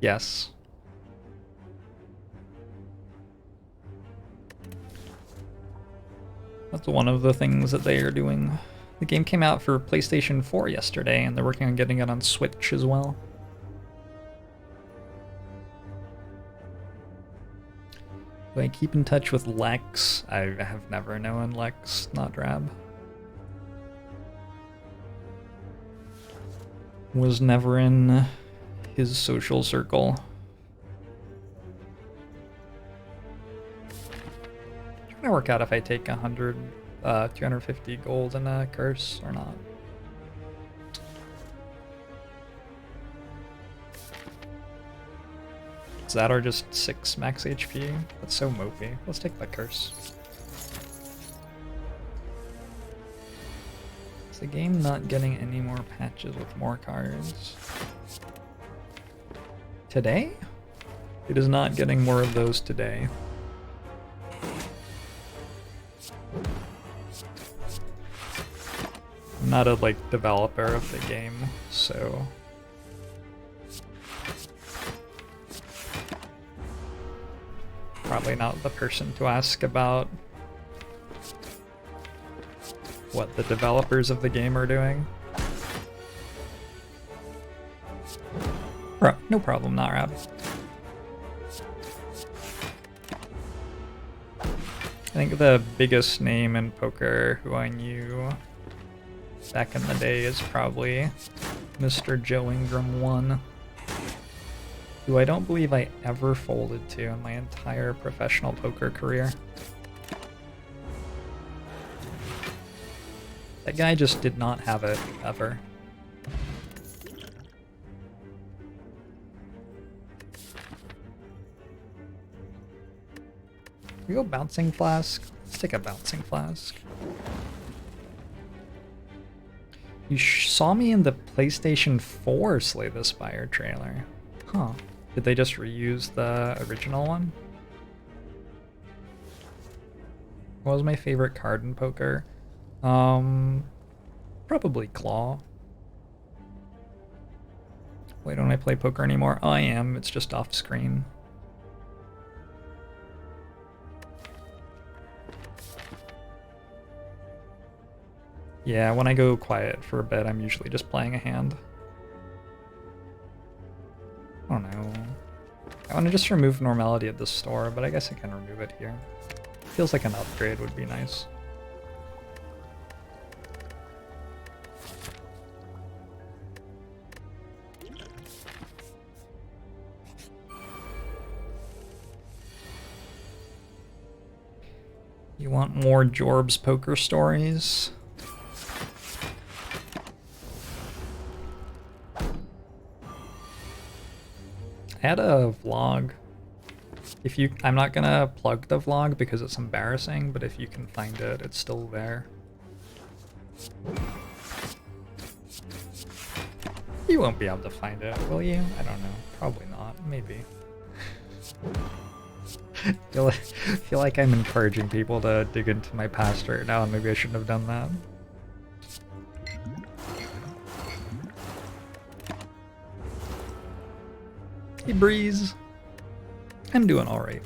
Yes. That's one of the things that they are doing. The game came out for PlayStation 4 yesterday, and they're working on getting it on Switch as well. Do I keep in touch with Lex? I have never known Lex, not Drab. Was never in his social circle. Trying to work out if I take 250 gold and a curse or not. Is that or just 6 max HP? That's so mopey. Let's take the curse. Is the game not getting any more patches with more cards? Today? It is not getting more of those today. I'm not a developer of the game, so probably not the person to ask about what the developers of the game are doing. Bro, no problem, not Rab. I think the biggest name in poker who I knew back in the day is probably Mr. Joe Ingram 1, who I don't believe I ever folded to in my entire professional poker career. That guy just did not have it, ever. We go bouncing flask? Let's take a bouncing flask. You saw me in the PlayStation 4 Slay the Spire trailer. Huh. Did they just reuse the original one? What was my favorite card in poker? Probably Claw. Wait, don't I play poker anymore? Oh, I am. It's just off screen. Yeah, when I go quiet for a bit, I'm usually just playing a hand. I don't know. I want to just remove normality at the store, but I guess I can remove it here. Feels like an upgrade would be nice. You want more Jorbs poker stories? I had a vlog. I'm not gonna plug the vlog because it's embarrassing, but if you can find it, it's still there. You won't be able to find it, will you? I don't know. Probably not. Maybe. feel like I'm encouraging people to dig into my past right now, and maybe I shouldn't have done that. Hey, Breeze. I'm doing alright.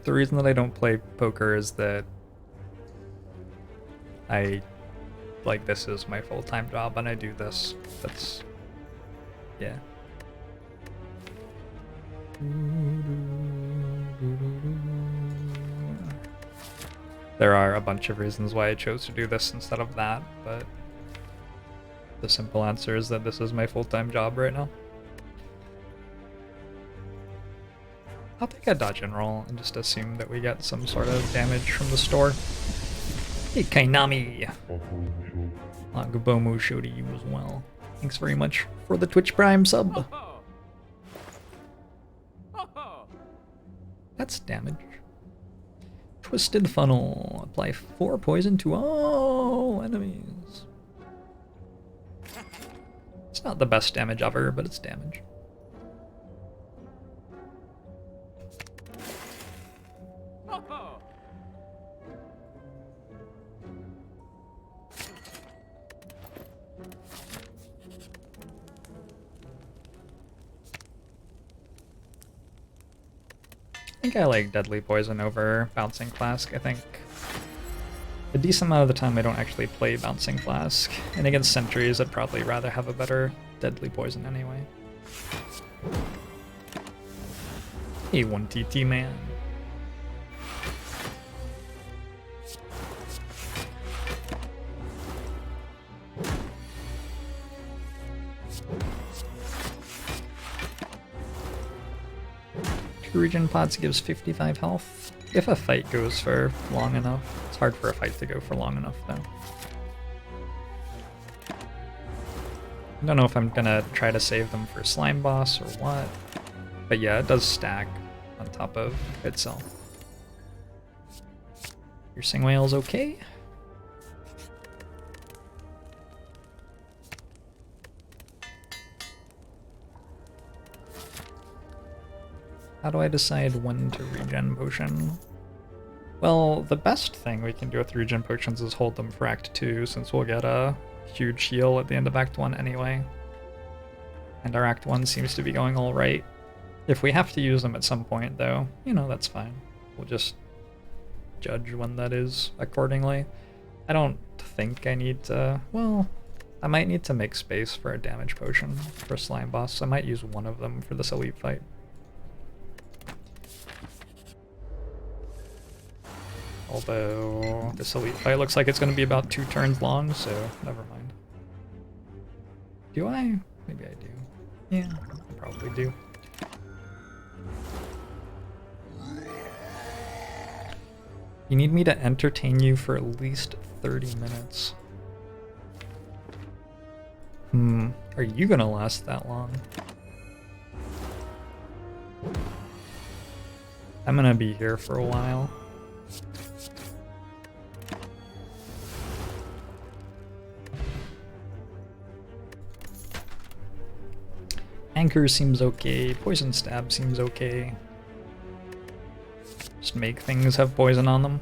The reason that I don't play poker is that this is my full-time job and I do this. That's, yeah. There are a bunch of reasons why I chose to do this instead of that, but the simple answer is that this is my full-time job right now. I'll take a dodge and roll and just assume that we get some sort of damage from the store. Hey, Kainami! Gabomu show to you as well. Thanks very much for the Twitch Prime sub. That's damage. Twisted Funnel. Apply 4 poison to all enemies. It's not the best damage ever, but it's damage. think I like Deadly Poison over Bouncing Flask. I think a decent amount of the time I don't actually play Bouncing Flask. And against Sentries, I'd probably rather have a better Deadly Poison anyway. Hey, 1TT man. Two regen pods gives 55 health. If a fight goes for long enough. It's hard for a fight to go for long enough though. I don't know if I'm gonna try to save them for Slime Boss or what. But yeah, it does stack on top of itself. Your Sing Whale's okay? How do I decide when to regen potion? Well, the best thing we can do with regen potions is hold them for Act 2, since we'll get a huge heal at the end of Act 1 anyway. And our Act 1 seems to be going alright. If we have to use them at some point, though, you know, that's fine. We'll just judge when that is accordingly. I don't think I need to... Well, I might need to make space for a damage potion for Slime Boss. I might use one of them for this elite fight. Although this elite fight looks like it's going to be about 2 turns long, so never mind. Do I? Maybe I do. Yeah, I probably do. You need me to entertain you for at least 30 minutes. Are you going to last that long? I'm going to be here for a while. Anchor seems okay, Poison Stab seems okay. Just make things have poison on them.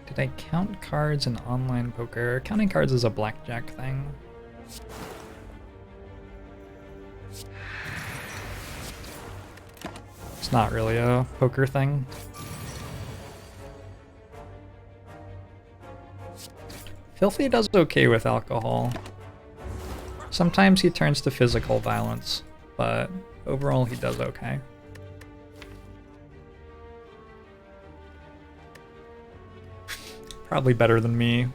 Did I count cards in online poker? Counting cards is a blackjack thing. It's not really a poker thing. Filthy does okay with alcohol. Sometimes he turns to physical violence, but overall he does okay. Probably better than me.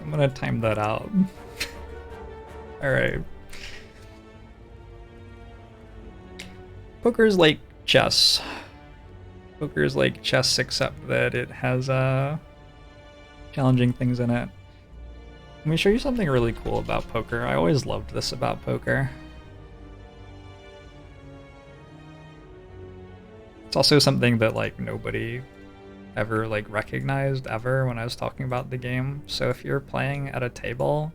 I'm gonna time that out. Alright. Poker's like chess. Poker's like chess, except that it has challenging things in it. Let me show you something really cool about poker. I always loved this about poker. It's also something that like nobody ever like recognized ever when I was talking about the game. So if you're playing at a table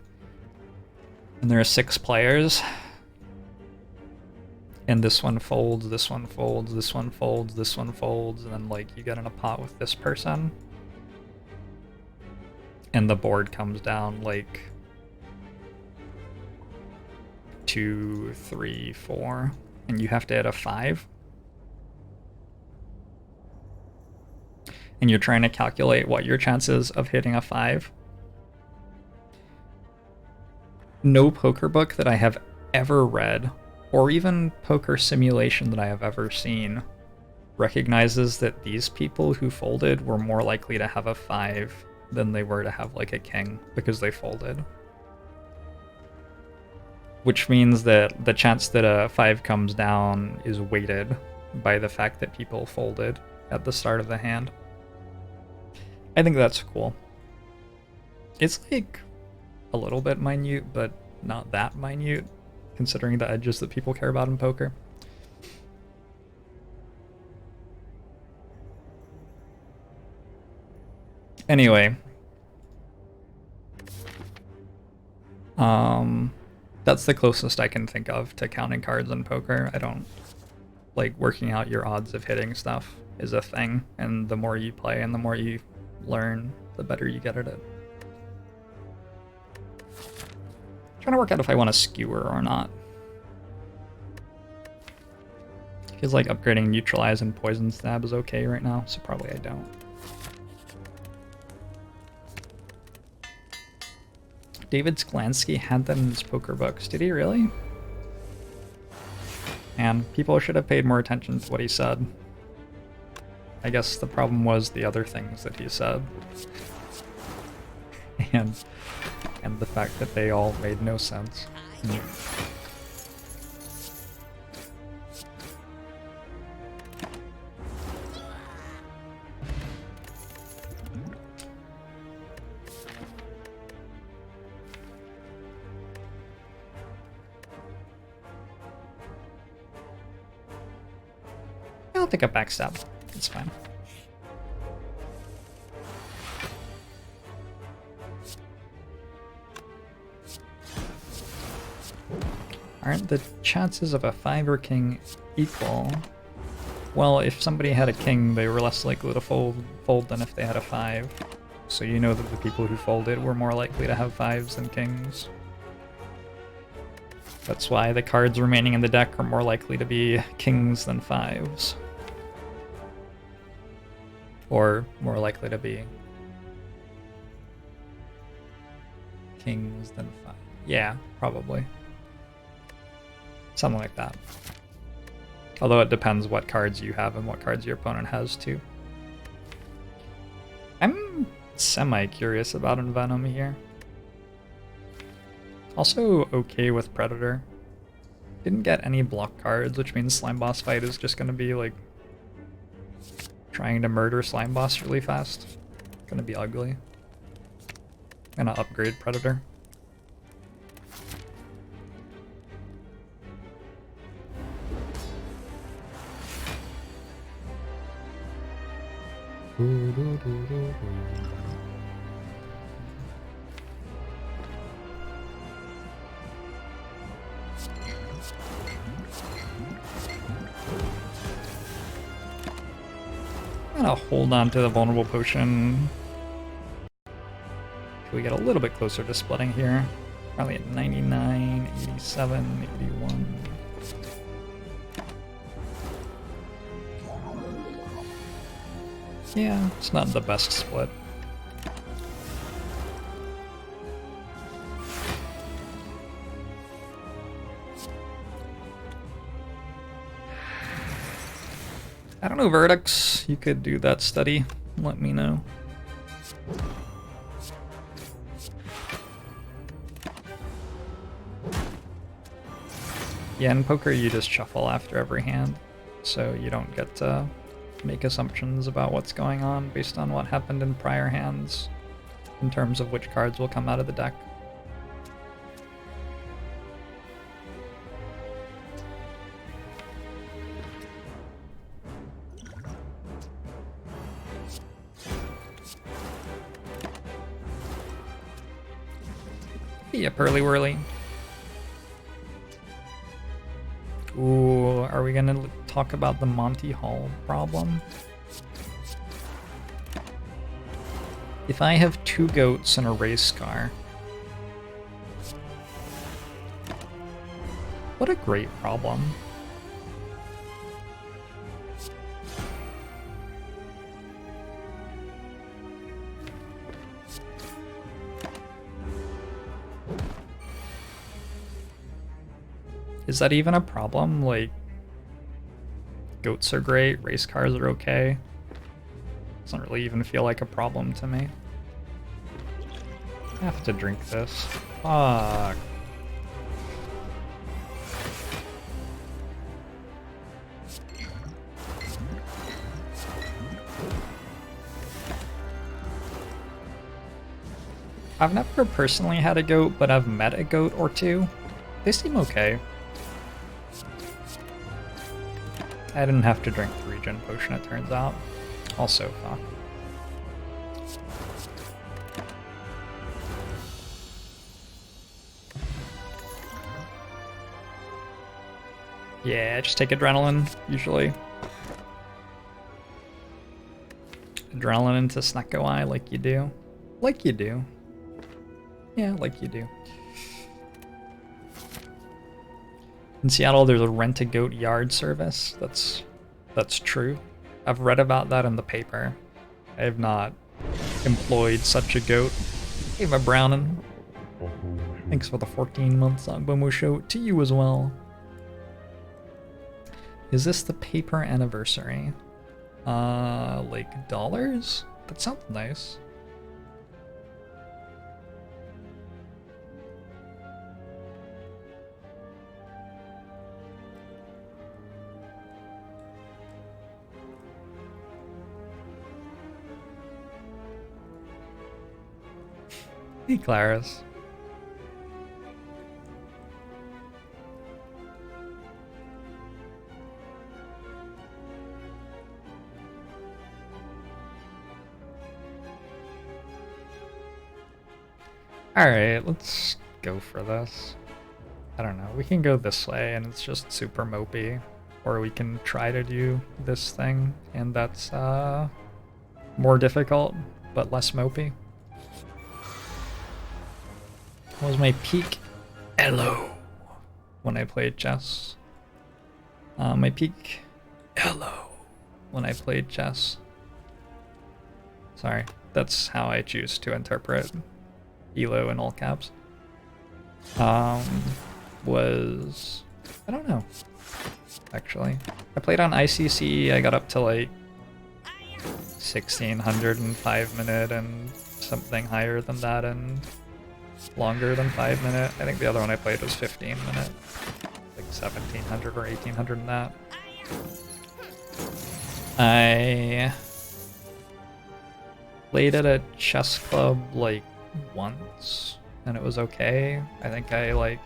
and there are 6 players, and this one folds, this one folds, this one folds, this one folds, and then like you get in a pot with this person, and the board comes down like 2, 3, 4, and you have to hit a 5. And you're trying to calculate what your chances of hitting a 5. No poker book that I have ever read, or even poker simulation that I have ever seen, recognizes that these people who folded were more likely to have a 5 than they were to have like a king because they folded. Which means that the chance that a 5 comes down is weighted by the fact that people folded at the start of the hand. I think that's cool. It's like a little bit minute, but not that minute, considering the edges that people care about in poker. Anyway. That's the closest I can think of to counting cards in poker. I don't like working out your odds of hitting stuff is a thing, and the more you play and the more you learn, the better you get at it. Trying to work out if I want a skewer or not. Feels like upgrading neutralize and poison stab is okay right now, so probably I don't. David Sklansky had that in his poker books. Did he really? And people should have paid more attention to what he said. I guess the problem was the other things that he said. And the fact that they all made no sense. I'll take a backstab. It's fine. Aren't the chances of a 5 king equal? Well, if somebody had a king, they were less likely to fold than if they had a 5. So you know that the people who folded were more likely to have 5s than kings. That's why the cards remaining in the deck are more likely to be kings than 5s. Or more likely to be kings than 5. Yeah, probably. Something like that. Although it depends what cards you have and what cards your opponent has too. I'm semi-curious about Envenom here. Also okay with Predator. Didn't get any block cards, which means Slime Boss fight is just gonna be like trying to murder Slime Boss really fast. Gonna be ugly. Gonna upgrade Predator. I'm gonna hold on to the vulnerable potion till we get a little bit closer to splitting here. Probably at 99, 87, 81. Yeah, it's not the best split. I don't know, Verdicts. You could do that study. Let me know. Yeah, in poker you just shuffle after every hand, so you don't get to make assumptions about what's going on based on what happened in prior hands in terms of which cards will come out of the deck. Yeah, Pearly Whirly. Ooh, are we gonna talk about the Monty Hall problem? If I have 2 goats and a race car, what a great problem. Is that even a problem? Like, goats are great, race cars are okay. Doesn't really even feel like a problem to me. I have to drink this. Fuck. I've never personally had a goat, but I've met a goat or two. They seem okay. I didn't have to drink the regen potion, it turns out. Also, fuck. Yeah, just take adrenaline, usually. Adrenaline into Snecko Eye like you do. Like you do. Yeah, like you do. In Seattle, there's a rent-a-goat yard service. That's true. I've read about that in the paper. I have not employed such a goat. Hey, my Brownin. Thanks for the 14 months on Bomo Show. To you as well. Is this the paper anniversary? Like dollars? That sounds nice. Hey, Claris. Alright, let's go for this. I don't know, we can go this way and it's just super mopey. Or we can try to do this thing and that's more difficult, but less mopey. What was my peak elo when I played chess? My peak elo when I played chess. Sorry, that's how I choose to interpret elo in all caps. Was, I don't know, actually. I played on ICC, I got up to like 1600 in 5 minute and something higher than that and longer than 5 minute. I think the other one I played was 15 minute. Like 1700 or 1800 in that. I played at a chess club like once and it was okay. I think I like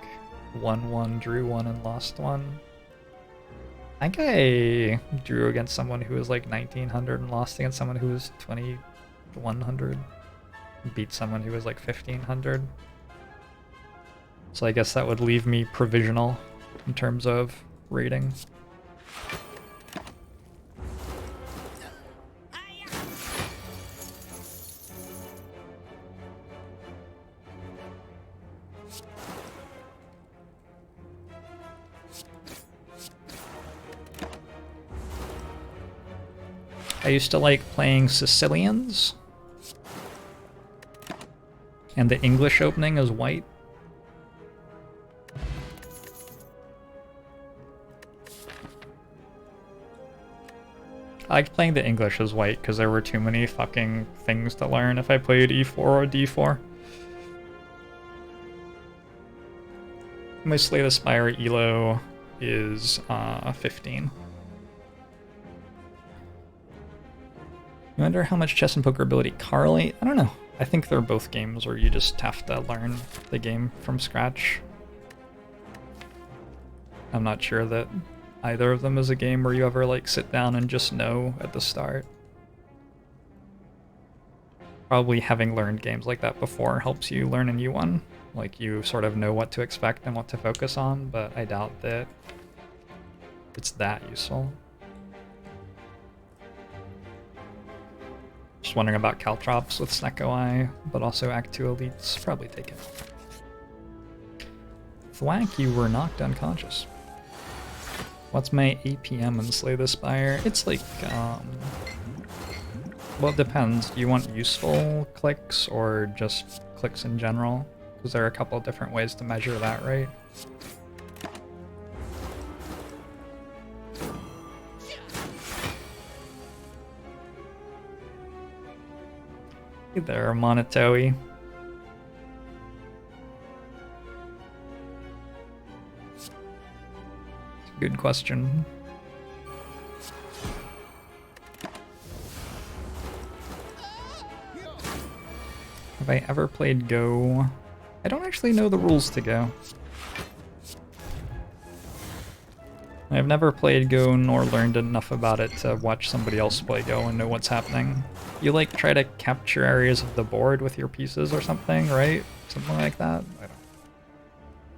won one, drew one, and lost one. I think I drew against someone who was like 1900 and lost against someone who was 2100. Beat someone who was like 1500. So I guess that would leave me provisional in terms of rating. I used to like playing Sicilians. And the English opening is white. I liked playing the English as white because there were too many fucking things to learn if I played E4 or D4. My Slay the Spire Elo is 15. You wonder how much chess and poker ability correlate? I don't know. I think they're both games where you just have to learn the game from scratch. I'm not sure that either of them is a game where you ever like sit down and just know at the start. Probably having learned games like that before helps you learn a new one. Like you sort of know what to expect and what to focus on, but I doubt that it's that useful. Just wondering about Caltrops with Snecko Eye, but also Act 2 Elites. Probably take it. Thwack, you were knocked unconscious. What's my APM in Slay the Spire? It's like, well, it depends. Do you want useful clicks or just clicks in general? Because there are a couple of different ways to measure that, right? Hey there, Monotoi. Good question. Have I ever played Go? I don't actually know the rules to Go. I've never played Go nor learned enough about it to watch somebody else play Go and know what's happening. You like try to capture areas of the board with your pieces or something, right? Something like that?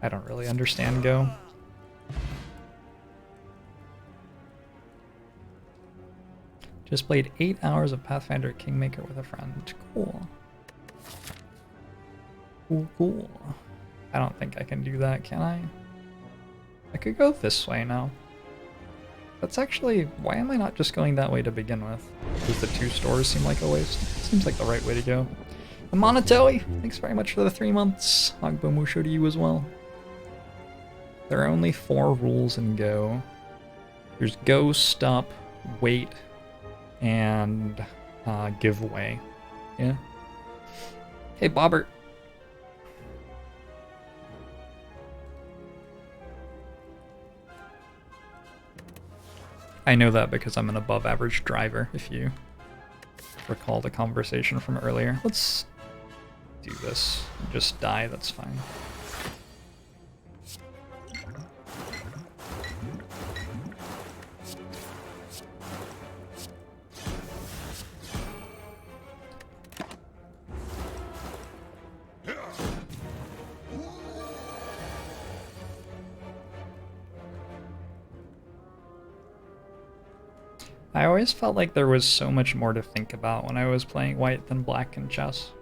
I don't really understand Go. Just played 8 hours of Pathfinder Kingmaker with a friend. Cool. Cool. I don't think I can do that, can I? I could go this way now. That's actually... Why am I not just going that way to begin with? Does the 2 stores seem like a waste? Seems like the right way to go. And Monoteli, thanks very much for the 3 months. Agbo Musho to you as well. There are only 4 rules in Go. There's go, stop, wait, and giveaway. Yeah. Hey, Bobbert. I know that because I'm an above average driver, if you recall the conversation from earlier. Let's do this. Just die, that's fine. I always felt like there was so much more to think about when I was playing white than black in chess.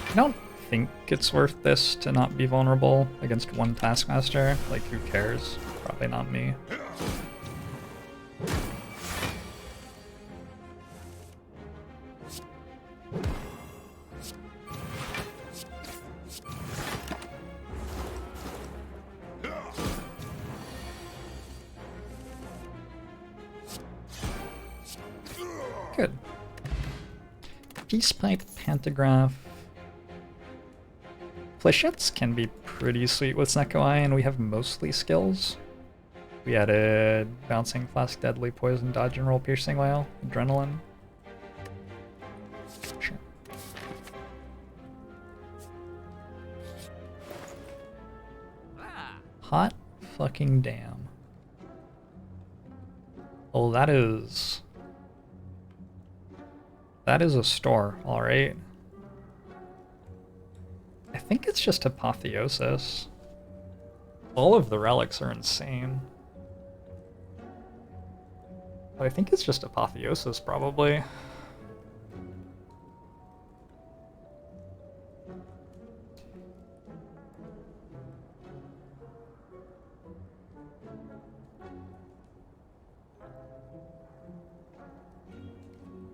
I don't think it's worth this to not be vulnerable against one Taskmaster. Like, who cares? Probably not me. Good. Peace Pipe, Pantograph. Flechettes can be pretty sweet with Neko Eye, and we have mostly skills. We added Bouncing Flask, Deadly Poison, Dodge and Roll, Piercing Wail, Adrenaline. Sure. Hot fucking damn. Oh, that is a store, alright. I think it's just Apotheosis. All of the relics are insane. But I think it's just Apotheosis, probably.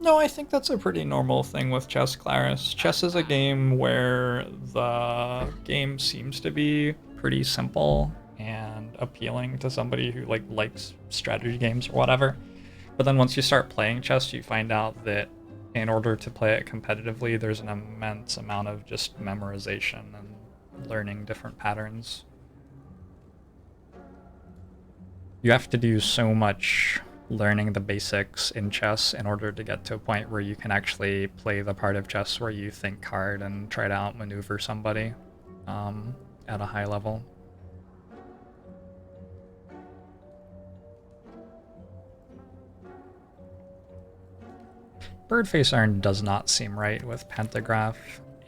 No, I think that's a pretty normal thing with chess, Claris. Chess is a game where the game seems to be pretty simple and appealing to somebody who likes strategy games or whatever. But then once you start playing chess, you find out that in order to play it competitively, there's an immense amount of just memorization and learning different patterns. You have to do so much learning the basics in chess in order to get to a point where you can actually play the part of chess where you think hard and try to outmaneuver somebody at a high level. Birdface Iron does not seem right with Pantograph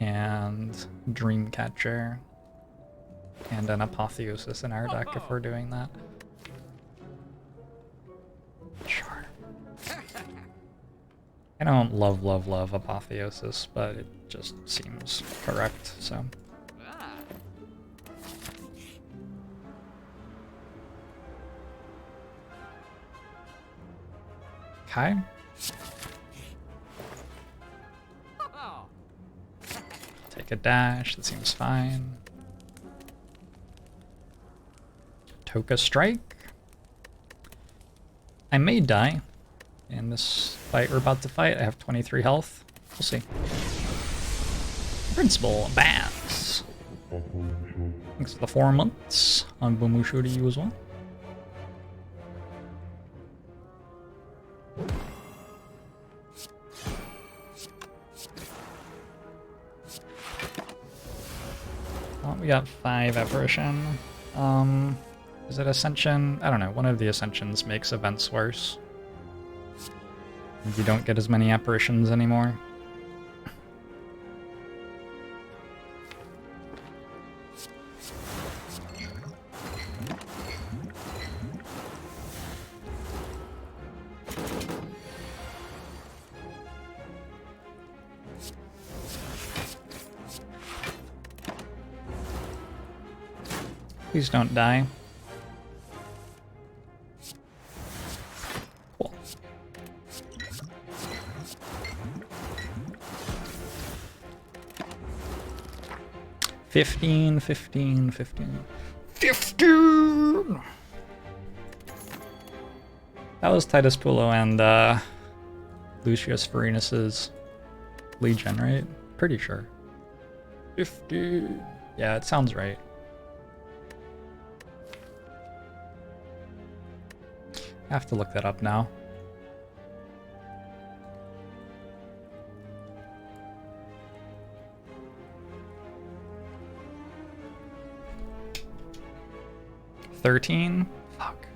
and Dreamcatcher and an Apotheosis in our deck if we're doing that. Sure. I don't love Apotheosis, but it just seems correct, so. Okay. Take a dash, that seems fine. Toka Strike. I may die in this fight we're about to fight. I have 23 health. We'll see. Principal Bass. Thanks for the 4 months. Agbo Musho to you as well. Oh, we got 5 Apparition. Is it Ascension? I don't know. One of the Ascensions makes events worse. You don't get as many Apparitions anymore. Please don't die. Cool. $15, $15, $15. $15! That was Titus Pulo and Lucius Varenus's Legion, right? Pretty sure. 50. Yeah, it sounds right. I have to look that up now. $13? Fuck.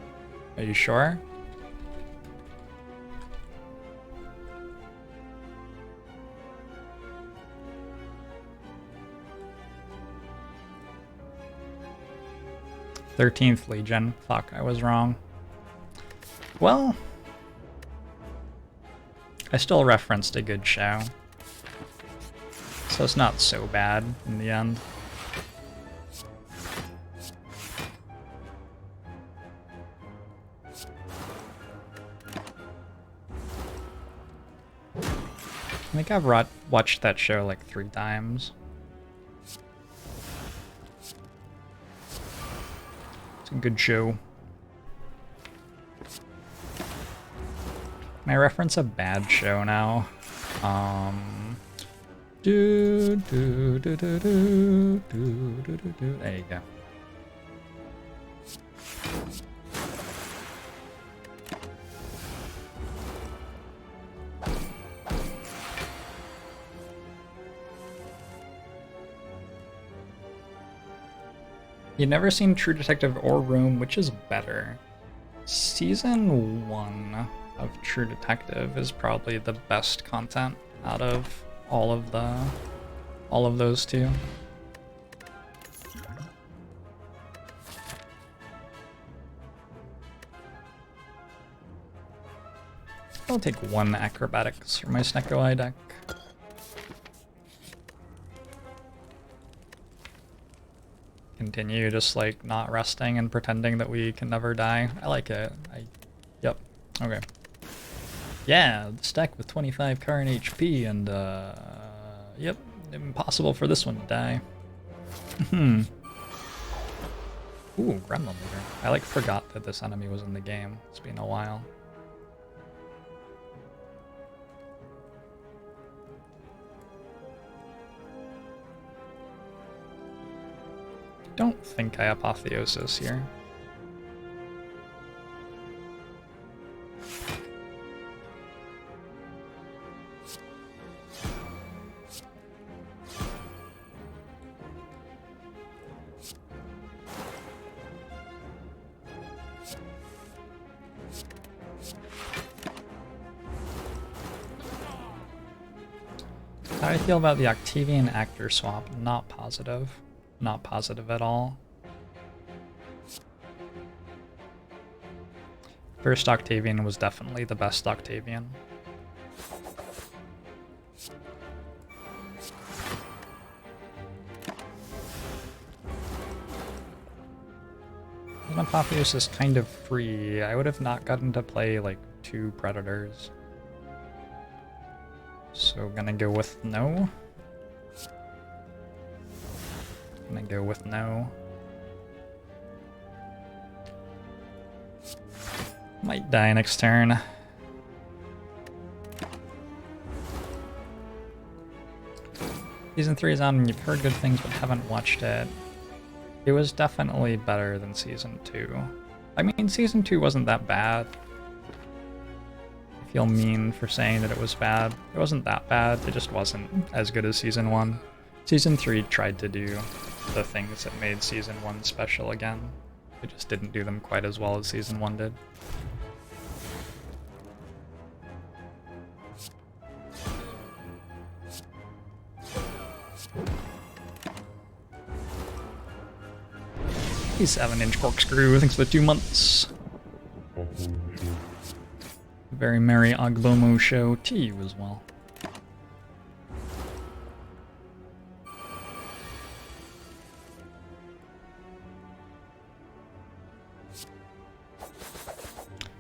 Are you sure? '13th Legion. Fuck, I was wrong. Well, I still referenced a good show, so it's not so bad in the end. I think I've watched that show like 3 times. It's a good show. Can I reference a bad show now? There you go. You've never seen True Detective or Room, which is better? Season 1 of True Detective is probably the best content out of all of those two. I'll take 1 acrobatics for my Snecko deck. Continue just like not resting and pretending that we can never die. I like it. Yep. Okay. Yeah, this deck with 25 current HP and yep, impossible for this one to die. Ooh, Gremlin Leader. I like forgot that this enemy was in the game. It's been a while. Don't think I Apotheosis here. How do I feel about the Octavian actor swap? Not positive. Not positive at all. First Octavian was definitely the best Octavian. Apotheosis is kind of free. I would have not gotten to play like 2 Predators. So gonna go with no. Gonna go with no. Might die next turn. Season 3 is on, you've heard good things but haven't watched it. It was definitely better than Season 2. I mean, Season 2 wasn't that bad. I feel mean for saying that it was bad. It wasn't that bad, it just wasn't as good as Season 1. Season 3 tried to do the things that made Season 1 special again. It just didn't do them quite as well as Season 1 did. He's 7-inch corkscrew, thanks for the 2 months. Very merry Agbomo show to you as well.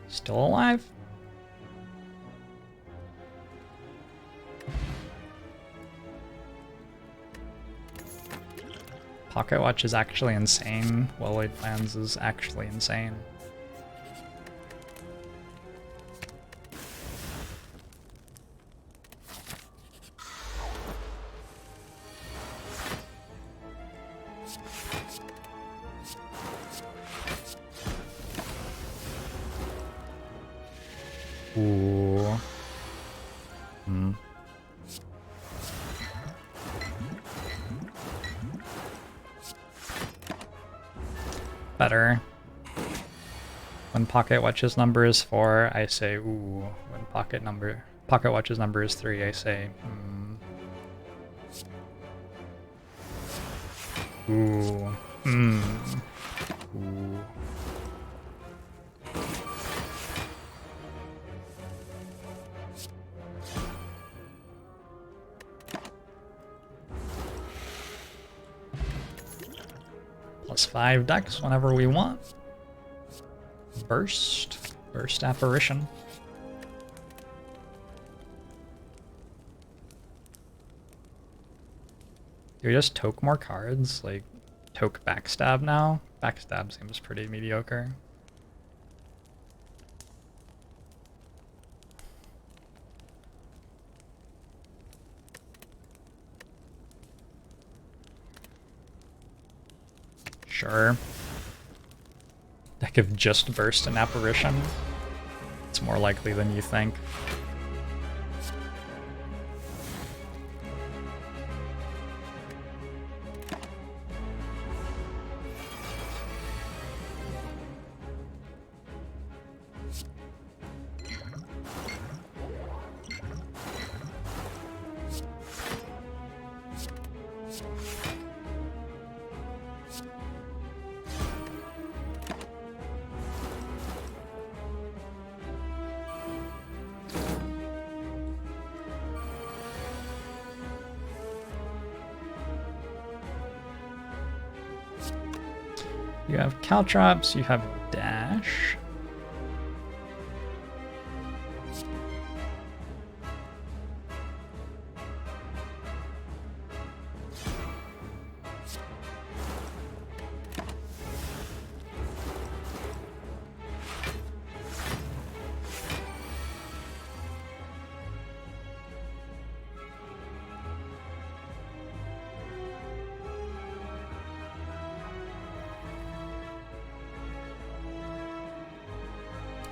Still alive? Pocket Watch is actually insane. Well-laid plans is actually insane. Ooh. Better. When Pocket Watch's number is 4, I say ooh. When Pocket Watch's number is 3, I say ooh. Ooh. +5 decks whenever we want. Burst Apparition. Do we just toke more cards? Like, toke Backstab now? Backstab seems pretty mediocre. Sure. Deck of just Burst and Apparition. It's more likely than you think. You have Caltrops, you have Dash.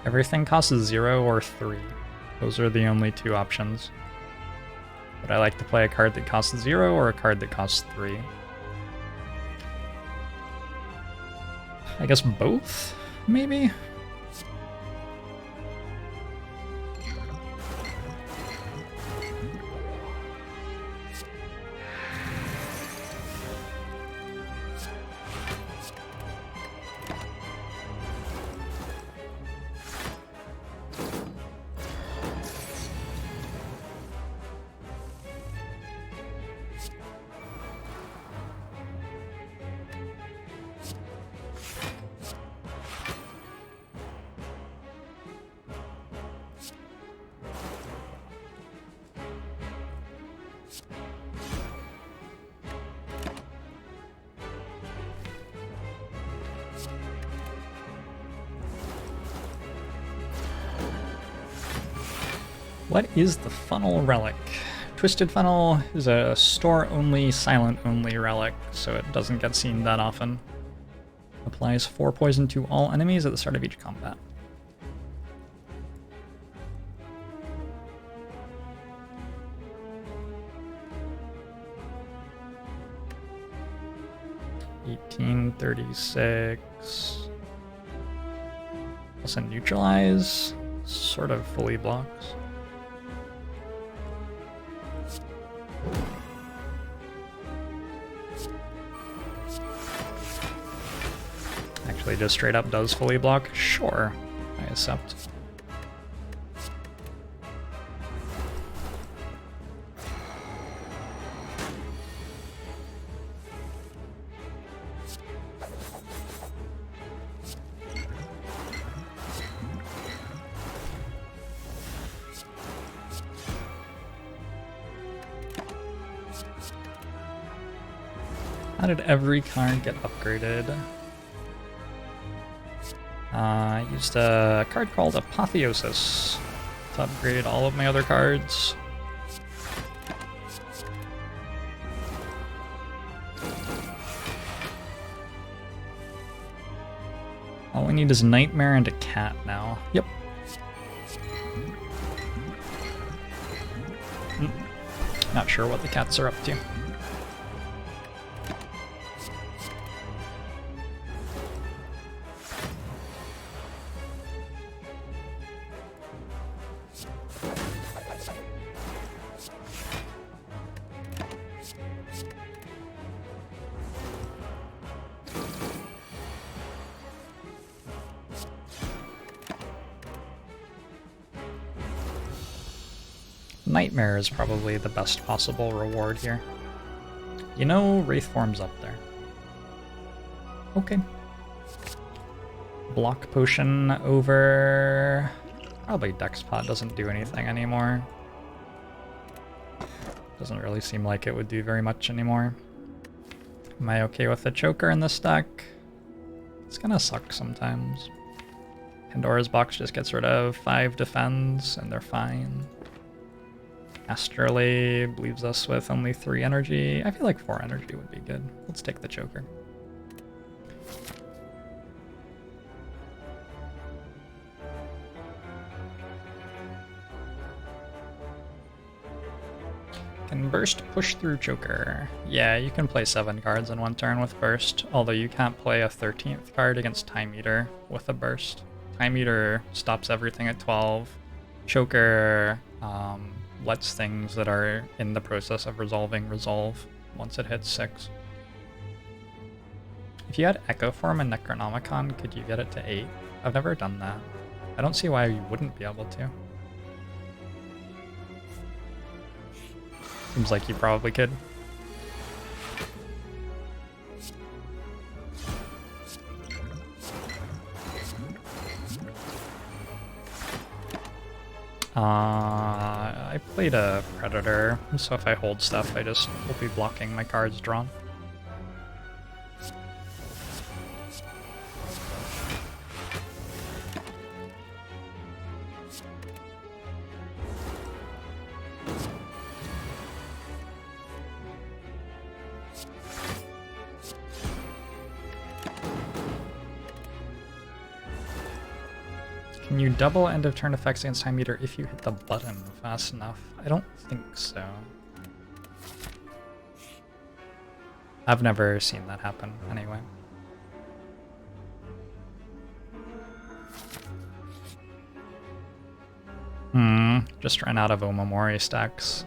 Everything costs 0 or 3. Those are the only 2 options. But I like to play a card that costs 0 or a card that costs 3. I guess both, maybe? What is the Funnel Relic? Twisted Funnel is a store-only, silent-only relic, so it doesn't get seen that often. Applies 4 poison to all enemies at the start of each combat. $18.36. Also neutralize, sort of fully blocks. actually just straight up does fully block, sure, I accept. How did every card get upgraded? I used a card called Apotheosis to upgrade all of my other cards. All we need is Nightmare and a cat now. Yep. Not sure what the cats are up to. Nightmare is probably the best possible reward here. You know, Wraithforms up there. Okay. Block Potion over... Probably Dexpot doesn't do anything anymore. Doesn't really seem like it would do very much anymore. Am I okay with the Choker in this deck? It's gonna suck sometimes. Pandora's Box just gets rid of 5 defense and they're fine. Astrolabe leaves us with only 3 energy. I feel like 4 energy would be good. Let's take the Choker. Can Burst push through Choker? Yeah, you can play 7 cards in one turn with Burst, although you can't play a 13th card against Time Eater with a Burst. Time Eater stops everything at 12. Choker lets things that are in the process of resolve once it hits 6. If you had Echo Form and Necronomicon, could you get it to 8? I've never done that. I don't see why you wouldn't be able to. Seems like you probably could. I played a Predator, so if I hold stuff, I just will be blocking my cards drawn. Can you double end of turn effects against Time Eater if you hit the button fast enough? I don't think so. I've never seen that happen anyway. Just ran out of Omamori stacks.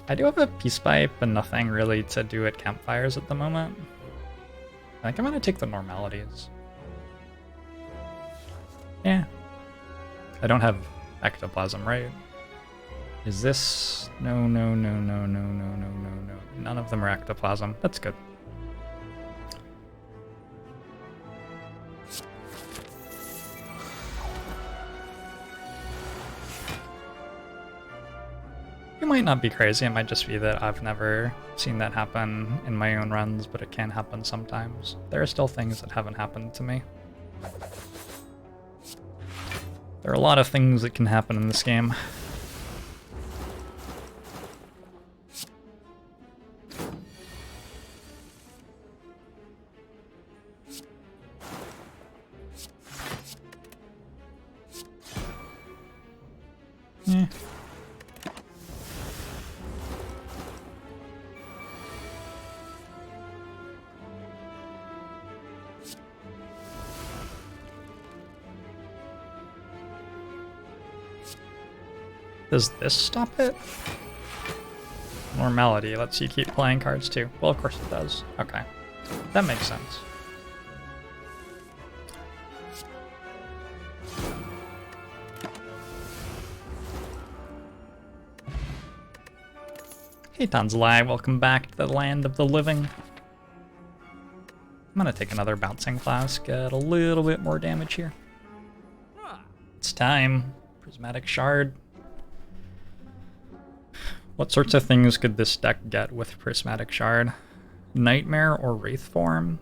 I do have a Peace Pipe, but nothing really to do at campfires at the moment. I think I'm gonna take the normalities. Yeah. I don't have ectoplasm, right? Is this... No. None of them are ectoplasm. That's good. You might not be crazy, it might just be that I've never seen that happen in my own runs, but it can happen sometimes. There are still things that haven't happened to me. There are a lot of things that can happen in this game. Yeah. Does this stop it? Normality lets you keep playing cards too. Well, of course it does. Okay. That makes sense. Hey Tanzalai, welcome back to the land of the living. I'm gonna take another bouncing flask, get a little bit more damage here. It's time. Prismatic Shard. What sorts of things could this deck get with Prismatic Shard? Nightmare or Wraithform?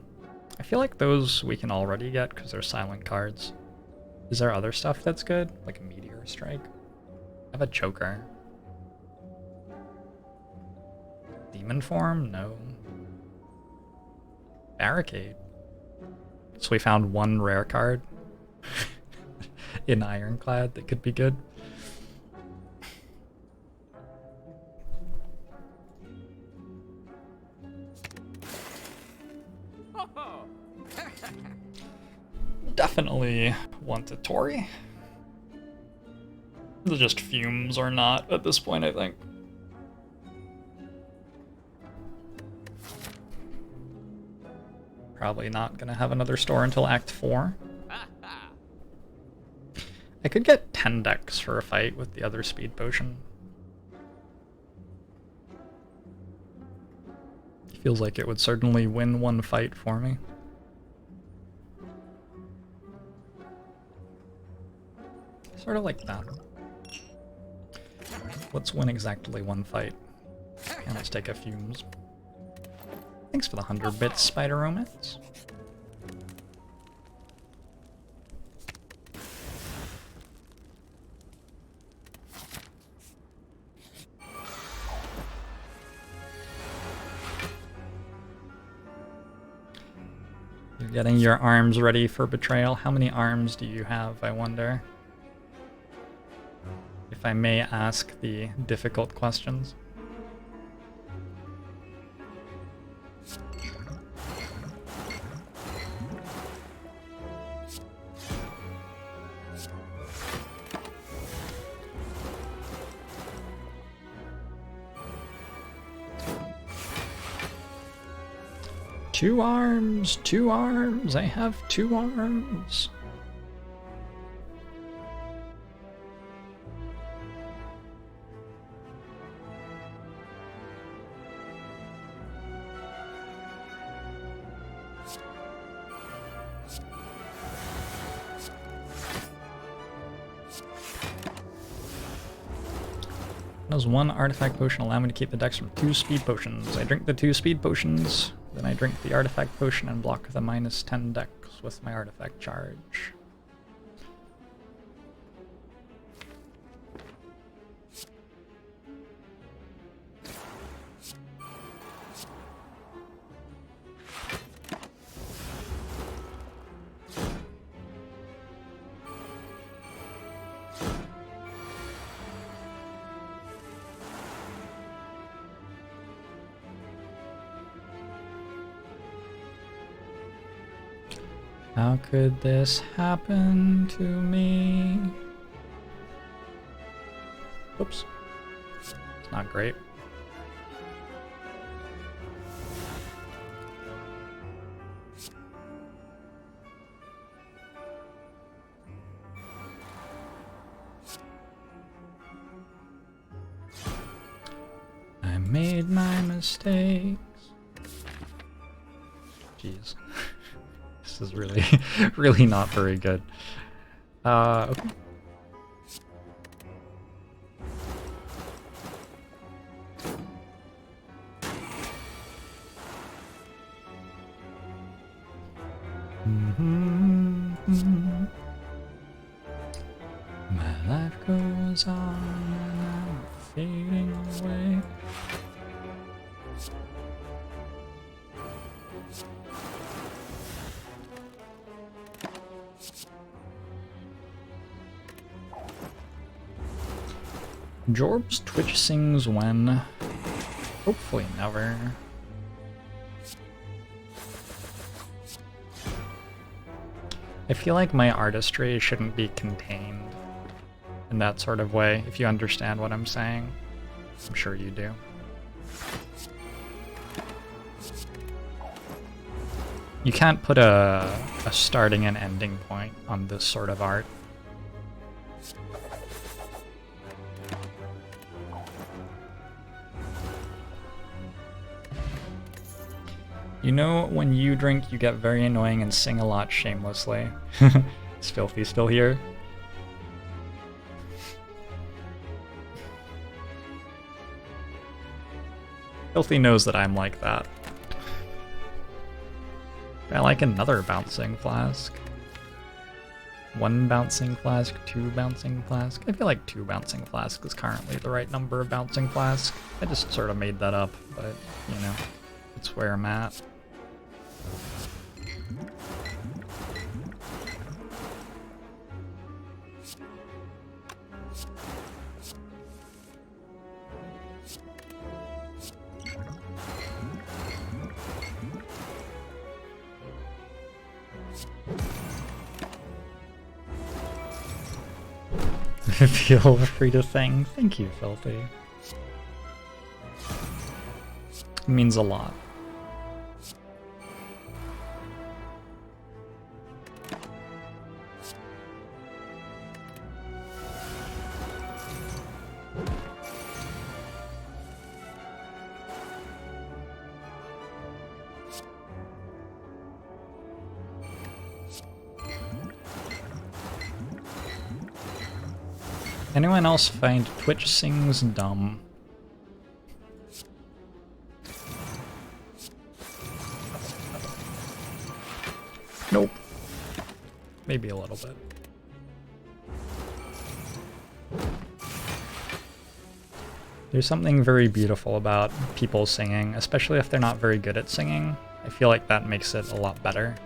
I feel like those we can already get because they're silent cards. Is there other stuff that's good? Like a Meteor Strike? I have a Choker. Demon Form? No. Barricade. So we found one rare card in Ironclad that could be good. Definitely want a Tory. They're just fumes or not at this point, I think. Probably not gonna have another store until Act 4. I could get 10 decks for a fight with the other speed potion. Feels like it would certainly win one fight for me. Sort of like that. Let's win exactly one fight. And let's take a fumes. Thanks for the 100 bits, Spider Romance. You're getting your arms ready for betrayal. How many arms do you have, I wonder? If I may ask the difficult questions. Two arms, I have 2 arms. Does 1 artifact potion allow me to keep the decks from 2 speed potions? I drink the 2 speed potions, then I drink the artifact potion and block the -10 decks with my artifact charge. How could this happen to me? Oops. It's not great. I made my mistakes. Jeez. This is really, really not very good. Okay. My life goes on and I'm fading away. Jorbs Twitch sings when? Hopefully never. I feel like my artistry shouldn't be contained in that sort of way, if you understand what I'm saying. I'm sure you do. You can't put a starting and ending point on this sort of art. You know, when you drink, you get very annoying and sing a lot shamelessly. Is Filthy still here? Filthy knows that I'm like that. I like another bouncing flask. 1 bouncing flask, 2 bouncing flask. I feel like 2 bouncing flask is currently the right number of bouncing flask. I just sort of made that up, but, you know, it's where I'm at. Feel free to sing. Thank you, Filthy. It means a lot. Anyone else find Twitch sings dumb? Nope. Maybe a little bit. There's something very beautiful about people singing, especially if they're not very good at singing. I feel like that makes it a lot better.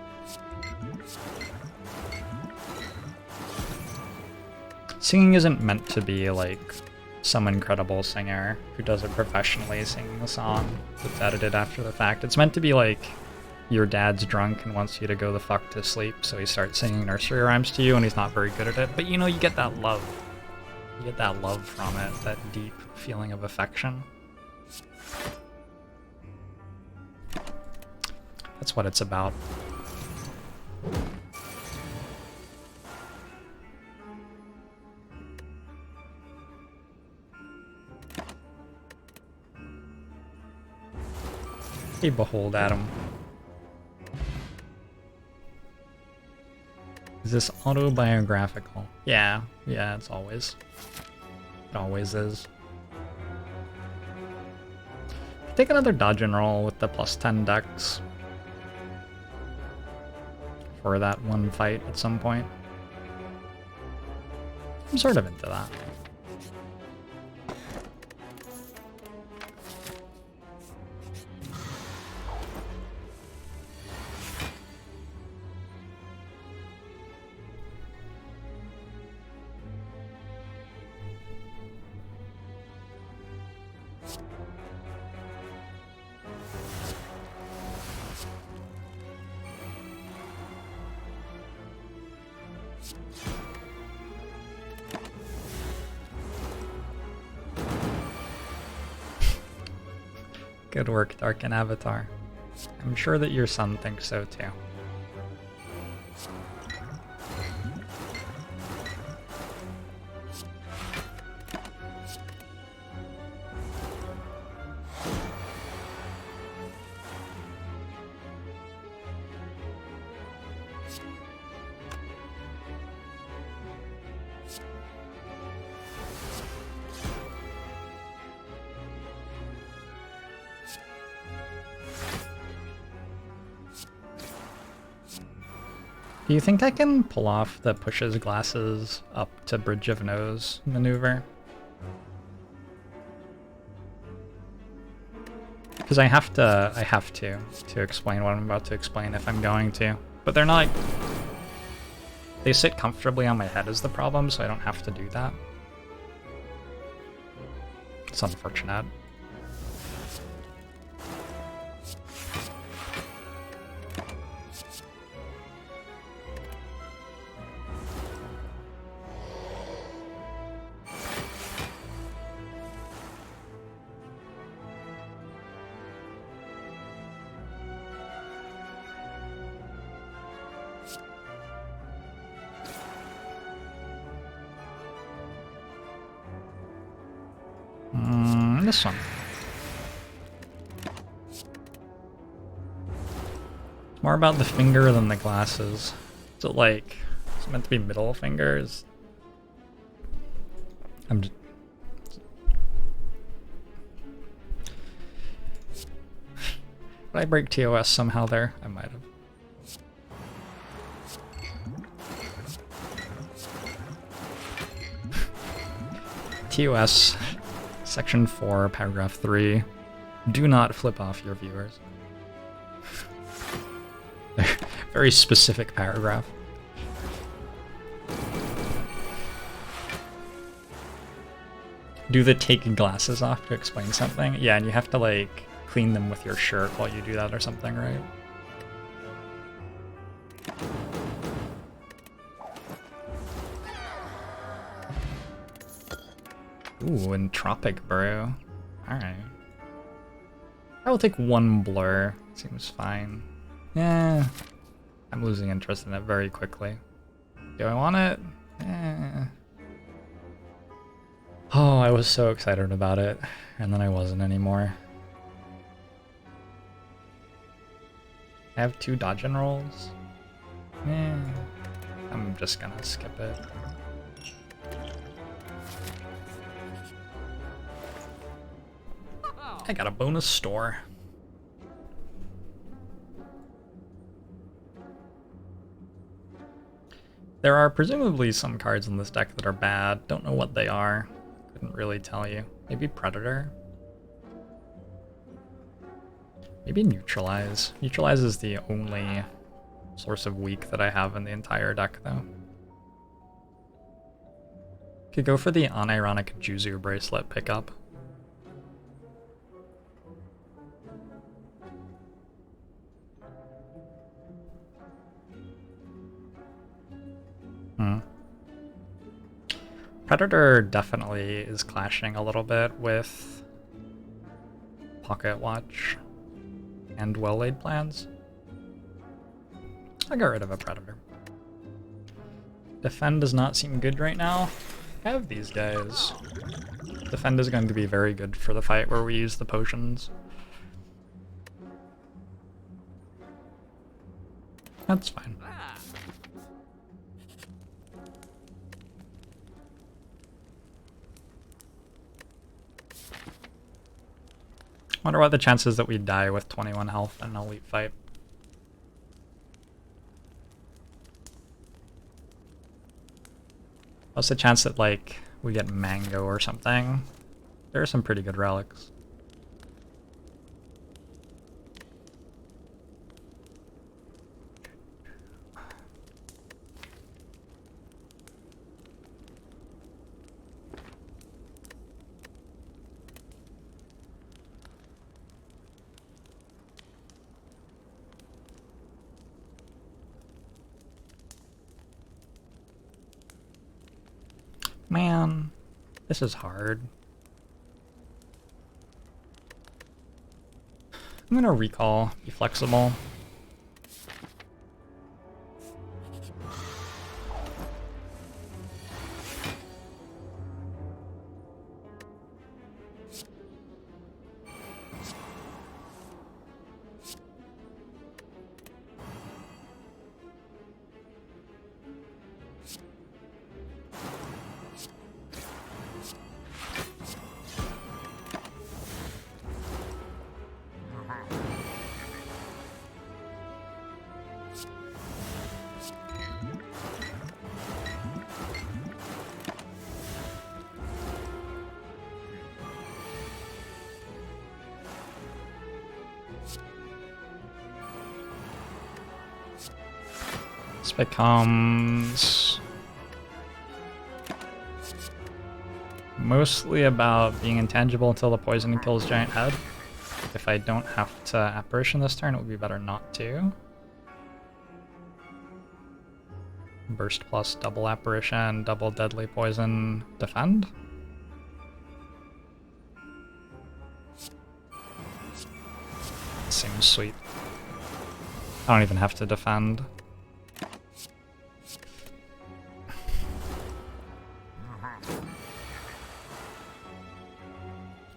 Singing isn't meant to be like some incredible singer who does it professionally singing a song that's edited after the fact. It's meant to be like your dad's drunk and wants you to go the fuck to sleep, so he starts singing nursery rhymes to you and he's not very good at it. But you know, you get that love. You get that love from it, that deep feeling of affection. That's what it's about. Hey, behold, Adam. Is this autobiographical? Yeah, it's always. It always is. Take another dodge and roll with the +10 dex for that one fight at some point. I'm sort of into that. Good work, Darken Avatar. I'm sure that your son thinks so too. Do you think I can pull off the pushes glasses up to Bridge of Nose maneuver? Because I have to explain what I'm about to explain if I'm going to. But they're not... They sit comfortably on my head is the problem, so I don't have to do that. It's unfortunate. This one. More about the finger than the glasses. Is it like, is it meant to be middle fingers? Did I break TOS somehow there? I might have. TOS, section 4, paragraph 3. Do not flip off your viewers. Very specific paragraph. Do the take glasses off to explain something? Yeah, and you have to like clean them with your shirt while you do that or something, right? Ooh, entropic brew. Alright. I will take one blur. Seems fine. Yeah. I'm losing interest in it very quickly. Do I want it? Eh. Oh, I was so excited about it, and then I wasn't anymore. I have 2 dodge and rolls. I'm just gonna skip it. I got a bonus store. There are presumably some cards in this deck that are bad. Don't know what they are. Couldn't really tell you. Maybe Predator? Maybe Neutralize. Neutralize is the only source of weak that I have in the entire deck, though. Could go for the Unironic Juzu bracelet pickup. Predator definitely is clashing a little bit with Pocket Watch and well-laid plans. I'll get rid of a Predator. Defend does not seem good right now. I have these guys. Defend is going to be very good for the fight where we use the potions. That's fine. Wonder what the chances that we die with 21 health in an elite fight. What's the chance that, like, we get mango or something? There are some pretty good relics. Man, this is hard. I'm gonna recall, be flexible. This becomes mostly about being intangible until the poison kills giant head. If I don't have to apparition this turn, it would be better not to. Burst plus double apparition, double deadly poison, defend. Seems sweet. I don't even have to defend.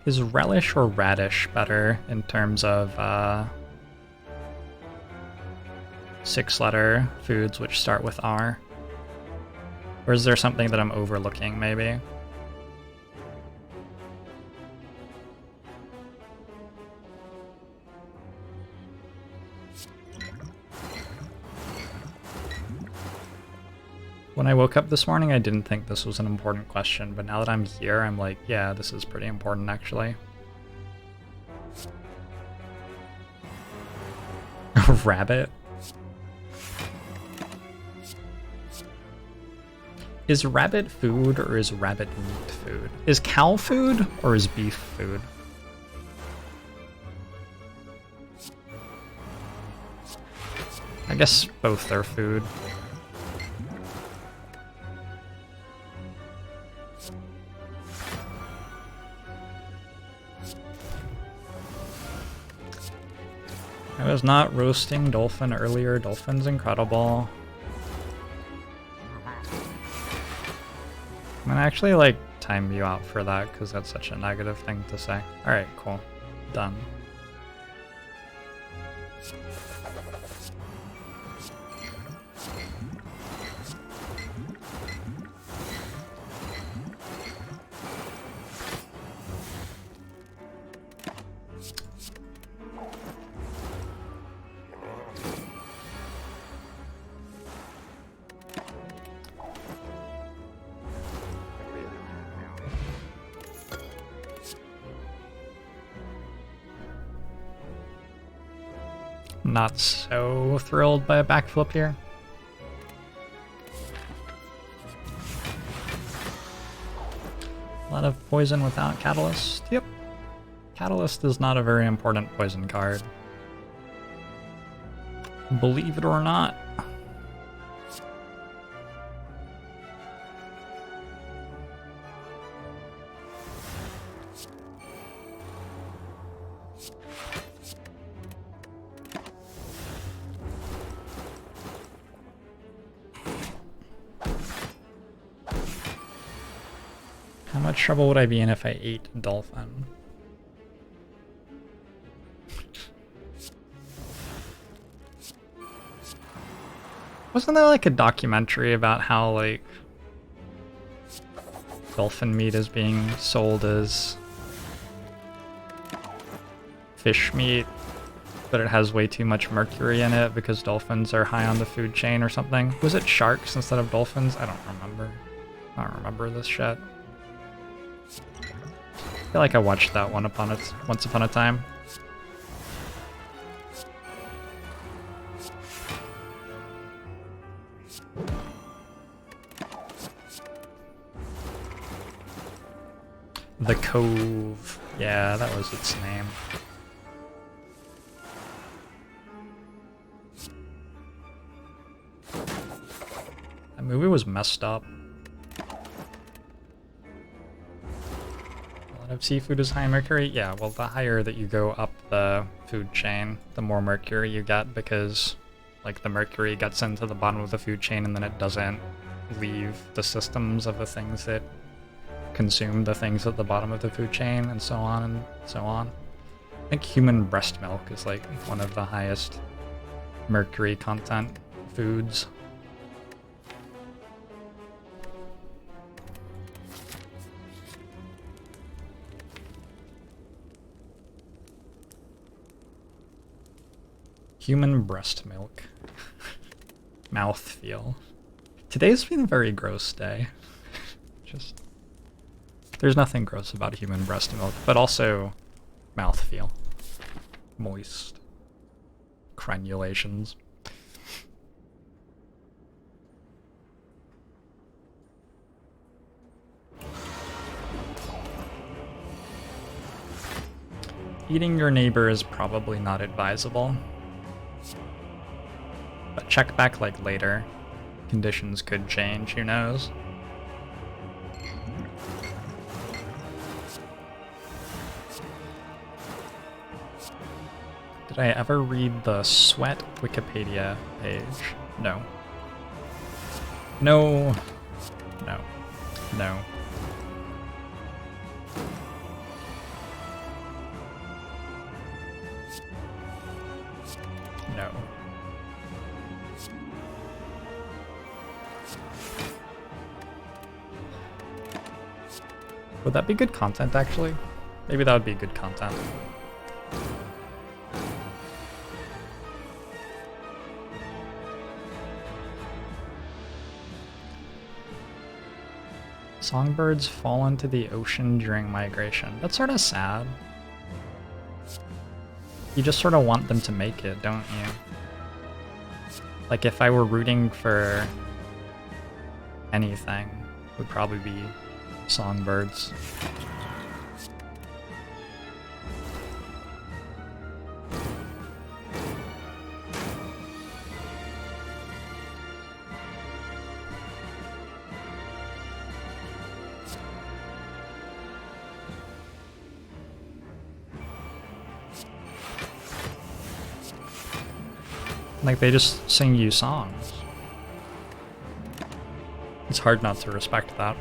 Is Relish or Radish better in terms of 6-letter foods which start with R? Or is there something that I'm overlooking, maybe? When I woke up this morning, I didn't think this was an important question, but now that I'm here, I'm like, yeah, this is pretty important, actually. A rabbit? Is rabbit food or is rabbit meat food? Is cow food or is beef food? I guess both are food. I was not roasting dolphin earlier. Dolphin's incredible. I'm gonna actually like time you out for that because that's such a negative thing to say. Alright, cool. Done. Not so thrilled by a backflip here. A lot of poison without Catalyst. Yep. Catalyst is not a very important poison card. Believe it or not. How much trouble would I be in if I ate dolphin? Wasn't there like a documentary about how like dolphin meat is being sold as fish meat, but it has way too much mercury in it because dolphins are high on the food chain or something? Was it sharks instead of dolphins? I don't remember. I don't remember this shit. I feel like I watched that once upon a time. The Cove. Yeah, that was its name. That movie was messed up. Of seafood is high mercury? Yeah, well, the higher that you go up the food chain, the more mercury you get because, like, the mercury gets into the bottom of the food chain and then it doesn't leave the systems of the things that consume the things at the bottom of the food chain and so on and so on. I think human breast milk is, like, one of the highest mercury content foods. Human breast milk. Mouthfeel. Today's been a very gross day. Just... there's nothing gross about human breast milk, but also mouthfeel. Moist. Crenulations. Eating your neighbor is probably not advisable. But check back like later. Conditions could change, who knows? Did I ever read the Sweat Wikipedia page? No. No. No. No. No. Would that be good content, actually? Maybe that would be good content. Songbirds fall into the ocean during migration. That's sort of sad. You just sort of want them to make it, don't you? Like, if I were rooting for anything, it would probably be songbirds. Like, they just sing you songs. It's hard not to respect that.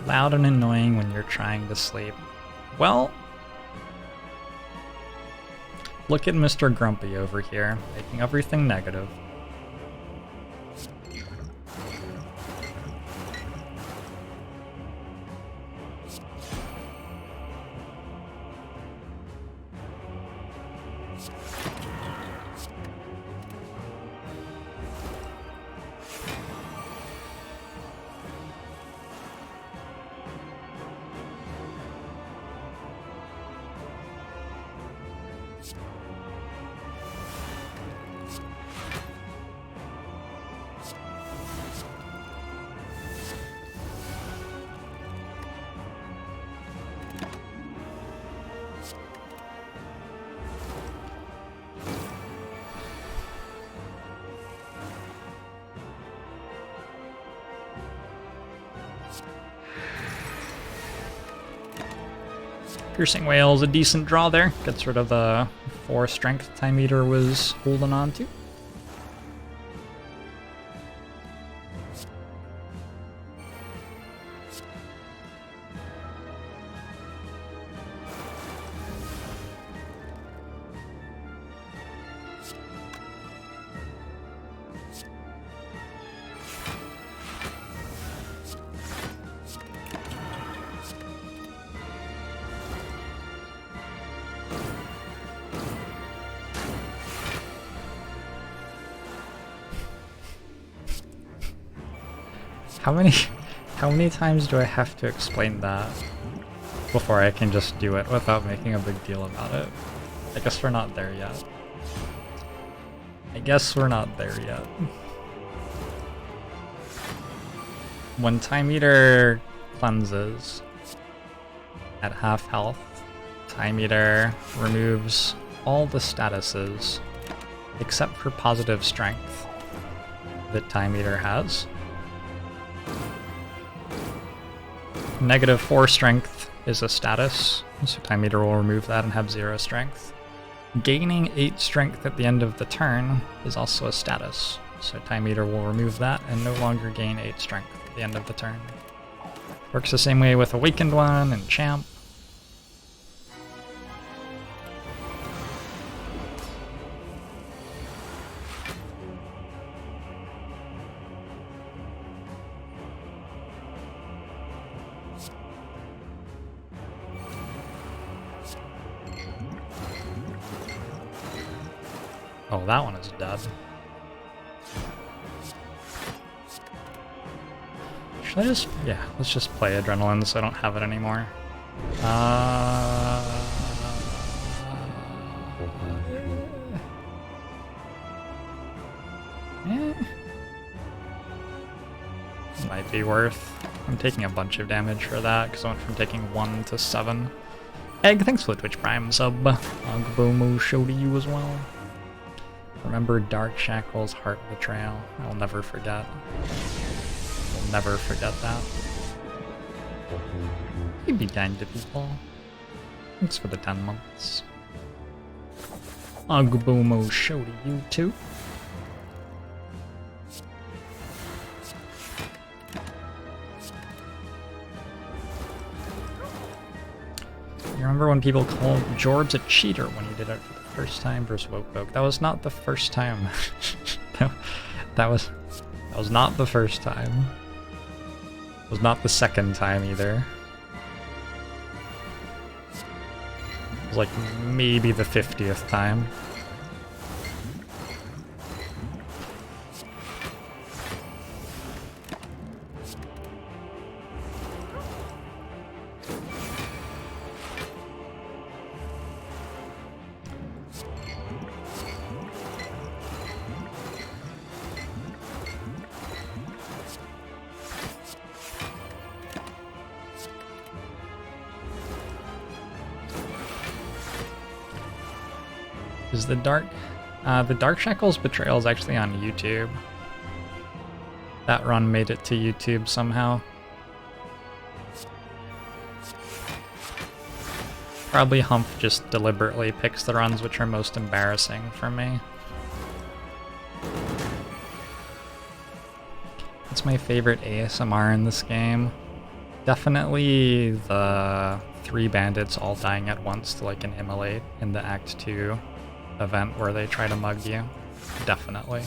Loud and annoying when you're trying to sleep. Well, look at Mr. Grumpy over here, making everything negative. Piercing Whale's a decent draw there. Gets rid of the 4 strength Time Eater was holding on to. How many times do I have to explain that before I can just do it without making a big deal about it? I guess we're not there yet. When Time Eater cleanses at half health, Time Eater removes all the statuses except for positive strength that Time Eater has. -4 strength is a status, so Time Eater will remove that and have 0 strength. Gaining 8 strength at the end of the turn is also a status, so Time Eater will remove that and no longer gain 8 strength at the end of the turn. Works the same way with Awakened One and Champ. Oh, that one is dead. Should I just... yeah, let's just play Adrenaline so I don't have it anymore. Might be worth. I'm taking a bunch of damage for that because I went from taking 1 to 7. Egg, thanks for the Twitch Prime sub. Agbomo show to you as well. Remember Dark Shackle's Heart Betrayal. I'll never forget. I'll never forget that. Be kind to people. Thanks for the 10 months. Agbomo show to you too. You remember when people called Jorbs a cheater when he did it for the first time versus Woke? That was not the first time. that was not the first time. It was not the second time either. It was like maybe the 50th time. Is the Dark Shackles Betrayal is actually on YouTube. That run made it to YouTube somehow. Probably Humph just deliberately picks the runs which are most embarrassing for me. What's my favorite ASMR in this game? Definitely the 3 bandits all dying at once to like an immolate in the Act 2 event where they try to mug you. Definitely.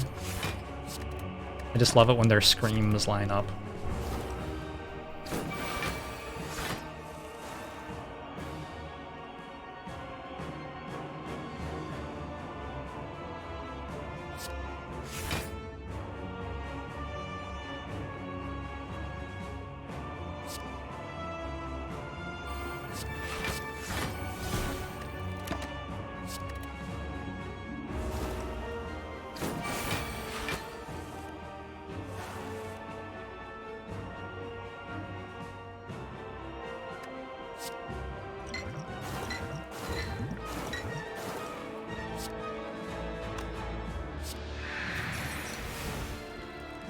I just love it when their screams line up.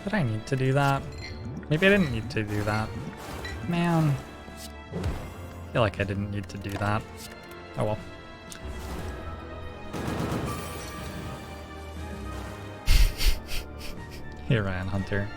Did I need to do that? Maybe I didn't need to do that. Man. I feel like I didn't need to do that. Oh well. Here I am, Hunter.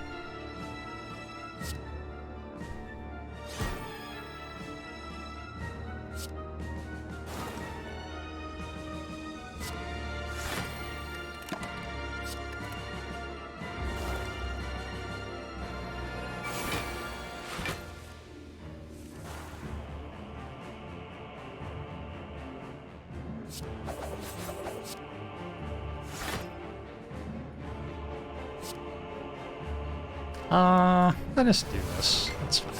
Let us do this. That's fine.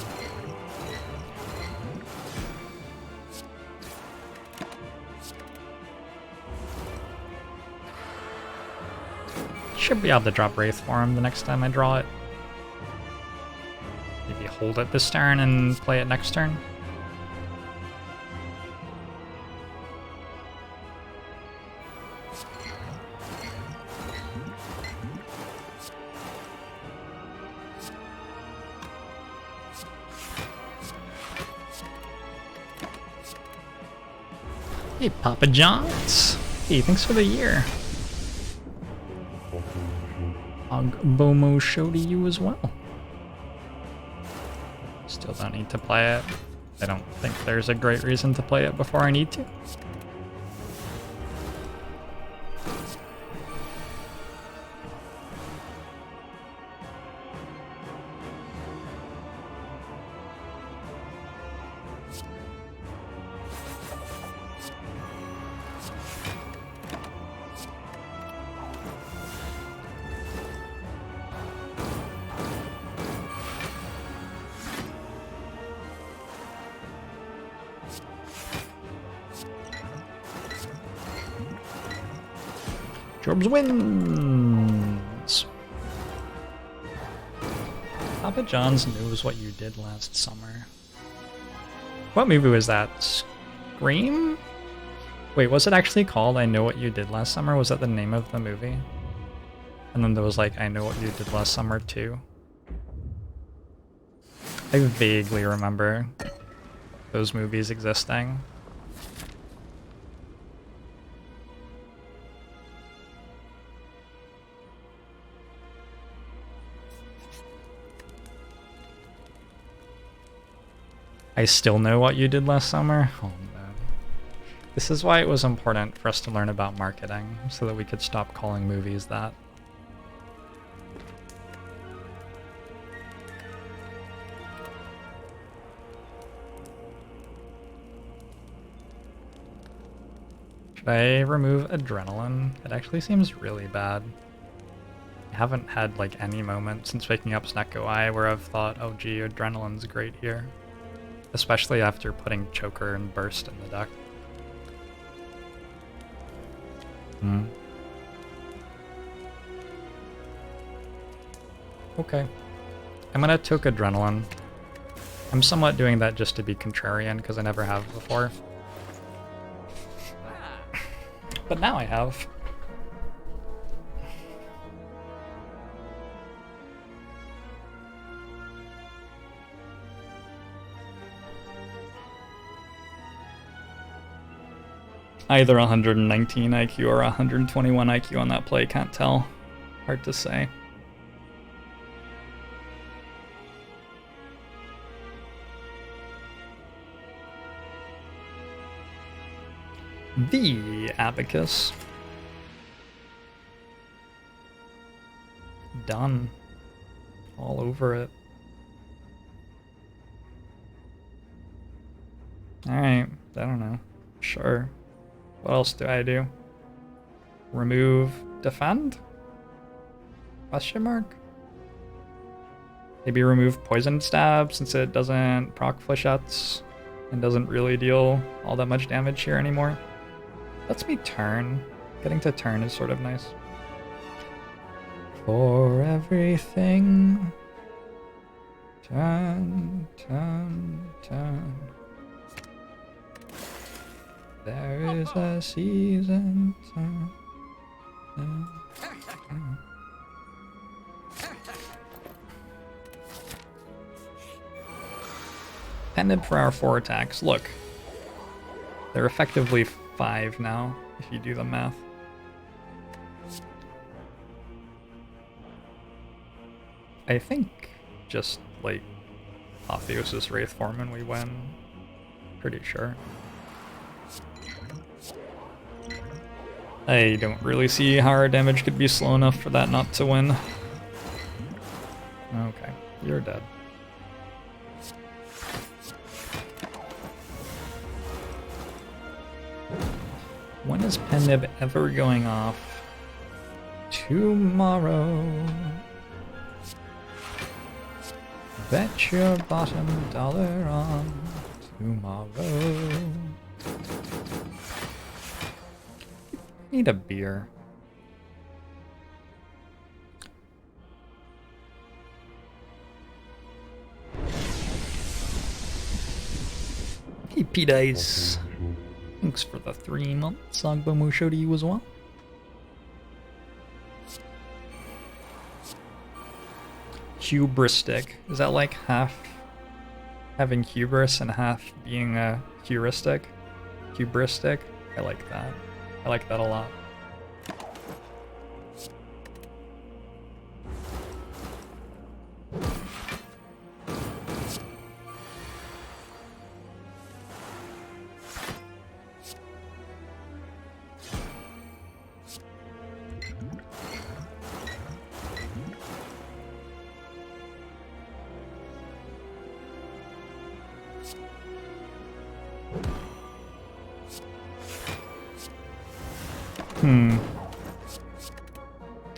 Should be able to drop Wraithform the next time I draw it. Maybe hold it this turn and play it next turn. Hey, Papa John's. Hey, thanks for the year. Bomo show to you as well. Still don't need to play it. I don't think there's a great reason to play it before I need to. Jorbs wins! Papa John's knows what you did last summer. What movie was that? Scream? Wait, was it actually called I Know What You Did Last Summer? Was that the name of the movie? And then there was like, I Know What You Did Last Summer too. I vaguely remember those movies existing. I still know what you did last summer? Oh no. This is why it was important for us to learn about marketing, so that we could stop calling movies that. Should I remove adrenaline? It actually seems really bad. I haven't had like any moment since waking up Snecko Eye where I've thought, oh gee, adrenaline's great here. Especially after putting Choker and Burst in the deck. Okay. I'm gonna toke adrenaline. I'm somewhat doing that just to be contrarian, because I never have before. But now I have. Either 119 IQ or 121 IQ on that play, can't tell. Hard to say. The Abacus. Done. All over it. Alright, I don't know. Sure. What else do I do? Remove defend? Question mark? Maybe remove poison stab since it doesn't proc flechettes and doesn't really deal all that much damage here anymore. Lets me turn. Getting to turn is sort of nice. For everything, turn, turn, turn. There is a season. Turn, turn, turn. Pendant for our 4 attacks. Look, they're effectively 5 now, if you do the math. I think just, like, Apotheosis Wraithform and we win. Pretty sure. I don't really see how our damage could be slow enough for that not to win. Okay, you're dead. When is Pennib ever going off? Tomorrow. Bet your bottom dollar on tomorrow. Need a beer. Hey, P-Dice. Thanks for the 3 months. Agbomu show to you as well. Hubristic. Is that like half having hubris and half being a heuristic? Hubristic? I like that. I like that a lot.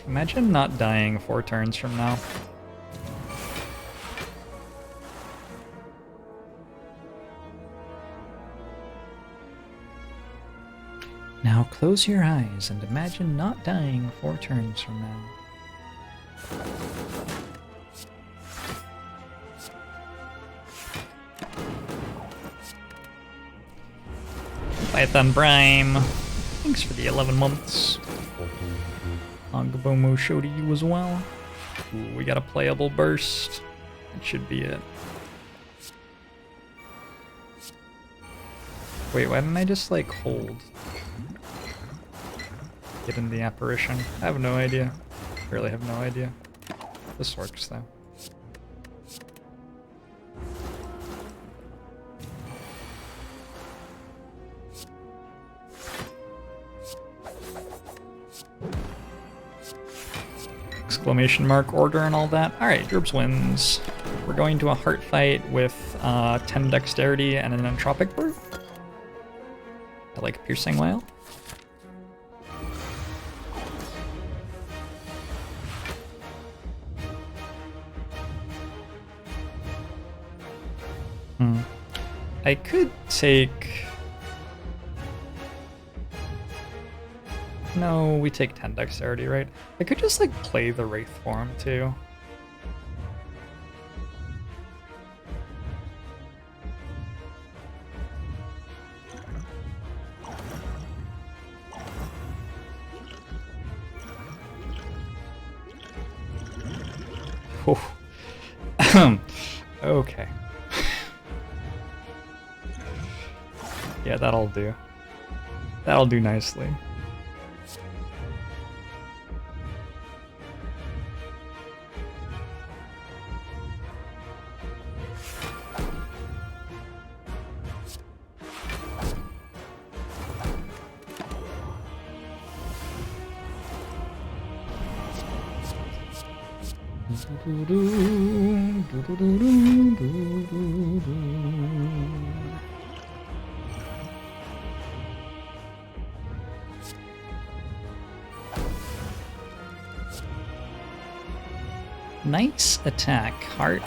Imagine not dying 4 turns from now. Now close your eyes and imagine not dying 4 turns from now. Python Prime, thanks for the 11 months. Agbomu show to you as well. Ooh, we got a playable burst. That should be it. Wait, why didn't I just like hold? Get in the apparition. I have no idea. Really have no idea. This works though. Exclamation mark order and all that. Alright, Jorbs wins. We're going to a heart fight with 10 dexterity and an entropic brew. I like piercing whale. I could take... No, we take 10 dexterity, right? I could just like play the Wraithform too. Oh. Okay. Yeah, that'll do. That'll do nicely. Nice attack, heart.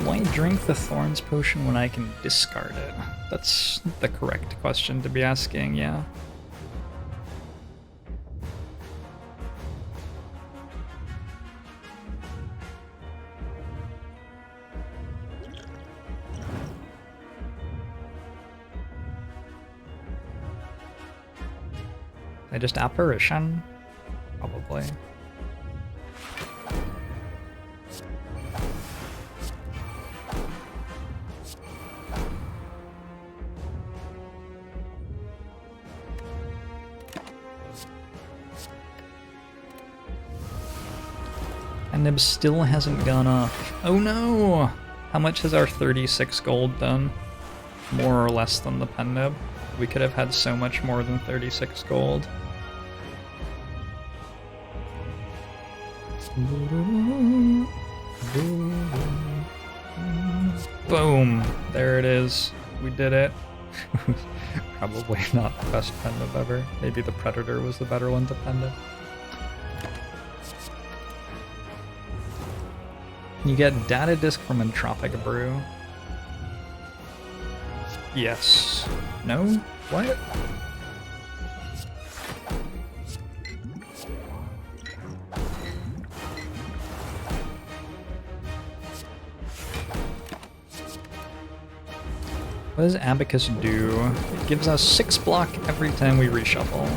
Why drink the Thorns potion when I can discard it? That's the correct question to be asking, yeah. I just apparition? Probably. And Nib still hasn't gone off. Oh no! How much has our 36 gold done? More or less than the pen nib. We could have had so much more than 36 gold. Boom! There it is. We did it. Probably not the best pen nib ever. Maybe the Predator was the better one to pen nib. You get data disk from Entropic Brew. Yes. No? What? What does Abacus do? It gives us 6 block every time we reshuffle.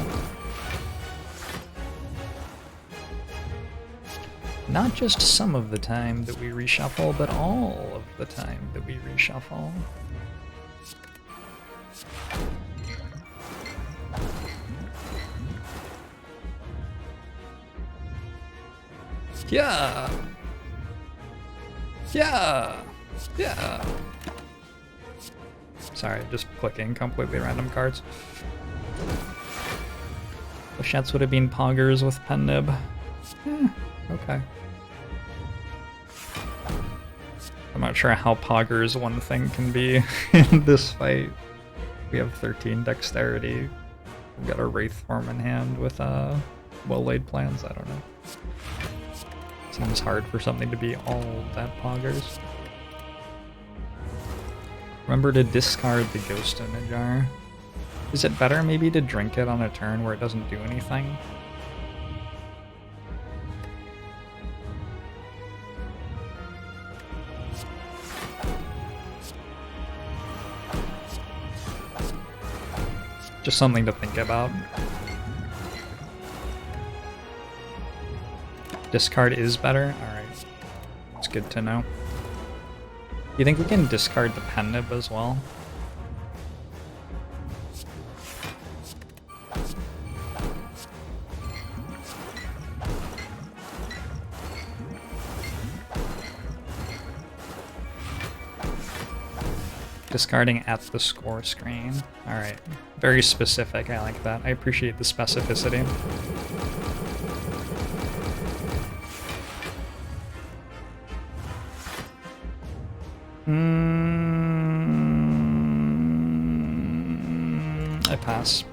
Not just some of the time that we reshuffle, but all of the time that we reshuffle. Yeah! Yeah! Yeah! Sorry, just clicking completely random cards. Bouchettes would have been poggers with pen nib. Okay. I'm not sure how poggers one thing can be in this fight. We have 13 dexterity. We've got a Wraithform in hand with well-laid plans. I don't know. Seems hard for something to be all that poggers. Remember to discard the ghost in a jar. Is it better maybe to drink it on a turn where it doesn't do anything? Just something to think about. Discard is better? Alright. It's good to know. You think we can discard the Pendant as well? Discarding at the score screen. Alright. Very specific, I like that. I appreciate the specificity. I pass.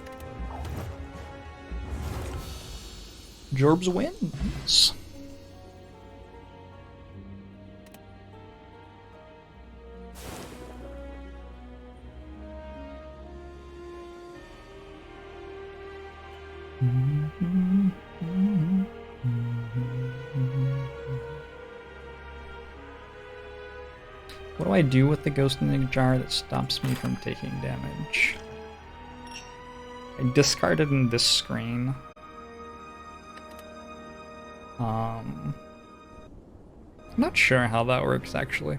Jorbs wins. What do I do with the ghost in the jar that stops me from taking damage? I discarded in this screen. I'm not sure how that works actually.